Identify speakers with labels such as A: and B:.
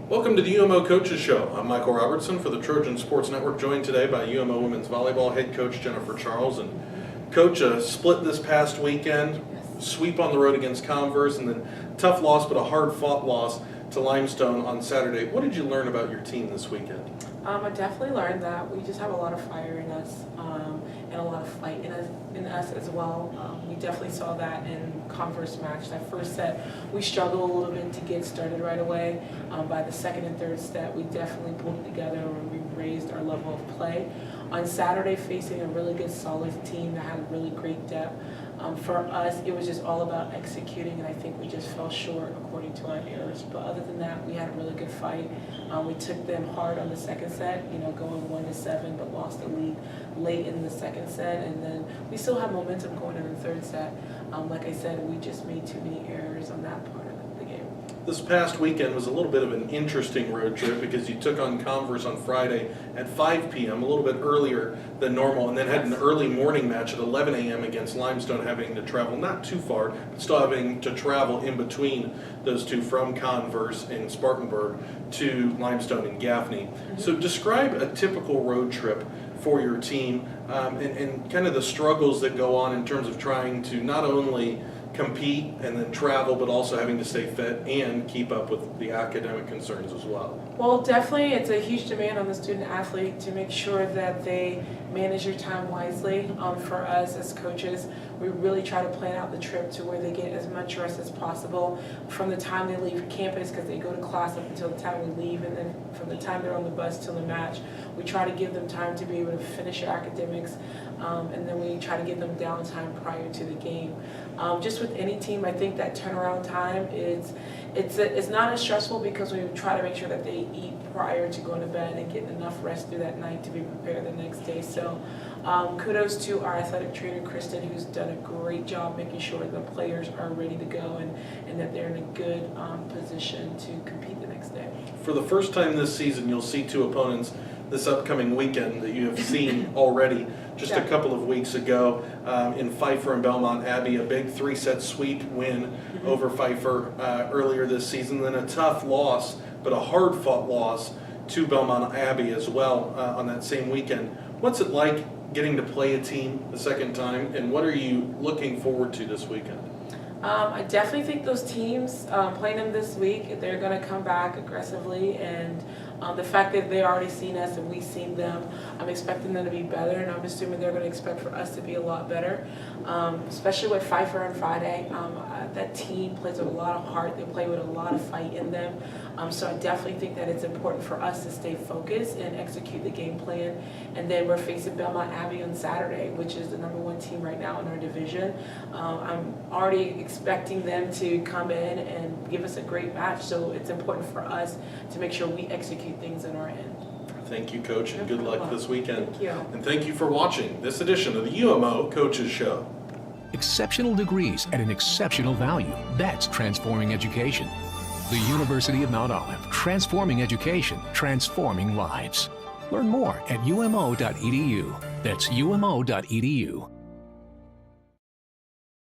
A: Welcome to the UMO Coaches Show. I'm Michael Robertson for the Trojan Sports Network, joined today by UMO Women's Volleyball head coach Jennifer Charles. And Coach, a split this past weekend, sweep on the road against Converse, and then tough loss but a hard-fought loss to Limestone on Saturday. What did you learn about your team this weekend?
B: I definitely learned that we just have a lot of fire in us and a lot of fight in us as well. We definitely saw that in Converse match. That first set, we struggled a little bit to get started right away. By the second and third set, we definitely pulled it together and we raised our level of play. On Saturday, facing a really good, solid team that had really great depth, for us, it was just all about executing, and I think we just fell short according to our errors. But other than that, we had a really good fight. We took them hard on the second set, going 1-7, but lost the lead late in the second set, and then we still have momentum going in the third set. Like I said, we just made too many errors on that part of the game.
A: This past weekend was a little bit of an interesting road trip because you took on Converse on Friday at 5 p.m., a little bit earlier than normal, and then had an early morning match at 11 a.m. against Limestone, having to travel not too far, but still having to travel in between those two from Converse in Spartanburg to Limestone in Gaffney. So describe a typical road trip for your team and kind of the struggles that go on in terms of trying to not only compete and then travel, but also having to stay fit and keep up with the academic concerns as well.
B: Well, definitely it's a huge demand on the student athlete to make sure that they manage their time wisely. For us as coaches, we really try to plan out the trip to where they get as much rest as possible from the time they leave campus, because they go to class up until the time we leave, and then from the time they're on the bus till the match. We try to give them time to be able to finish their academics, and then we try to give them downtime prior to the game. Just with any team, I think that turnaround time it's not as stressful because we try to make sure that they eat prior to going to bed and get enough rest through that night to be prepared the next day. So kudos to our athletic trainer, Kristen, who's done a great job making sure the players are ready to go and that they're in a good position to compete the next day.
A: For the first time this season, you'll see two opponents this upcoming weekend that you have seen already just a couple of weeks ago in Pfeiffer and Belmont Abbey, a big 3-set sweep win over Pfeiffer earlier this season, then a tough loss, but a hard-fought loss to Belmont Abbey as well on that same weekend. What's it like getting to play a team the second time, and what are you looking forward to this weekend?
B: I definitely think those teams playing them this week, they're going to come back aggressively, and the fact that they've already seen us and we've seen them, I'm expecting them to be better, and I'm assuming they're going to expect for us to be a lot better, especially with Pfeiffer on Friday. That team plays with a lot of heart. They play with a lot of fight in them, so I definitely think that it's important for us to stay focused and execute the game plan. And then we're facing Belmont Abbey on Saturday, which is the #1 team right now in our division. I'm already expecting them to come in and give us a great match, so it's important for us to make sure we execute things on our end.
A: Thank you, Coach, and good luck this weekend.
B: Thank you.
A: And thank you for watching this edition of the UMO Coaches Show.
C: Exceptional degrees at an exceptional value. That's transforming education. The University of Mount Olive, transforming education, transforming lives. Learn more at umo.edu. That's umo.edu.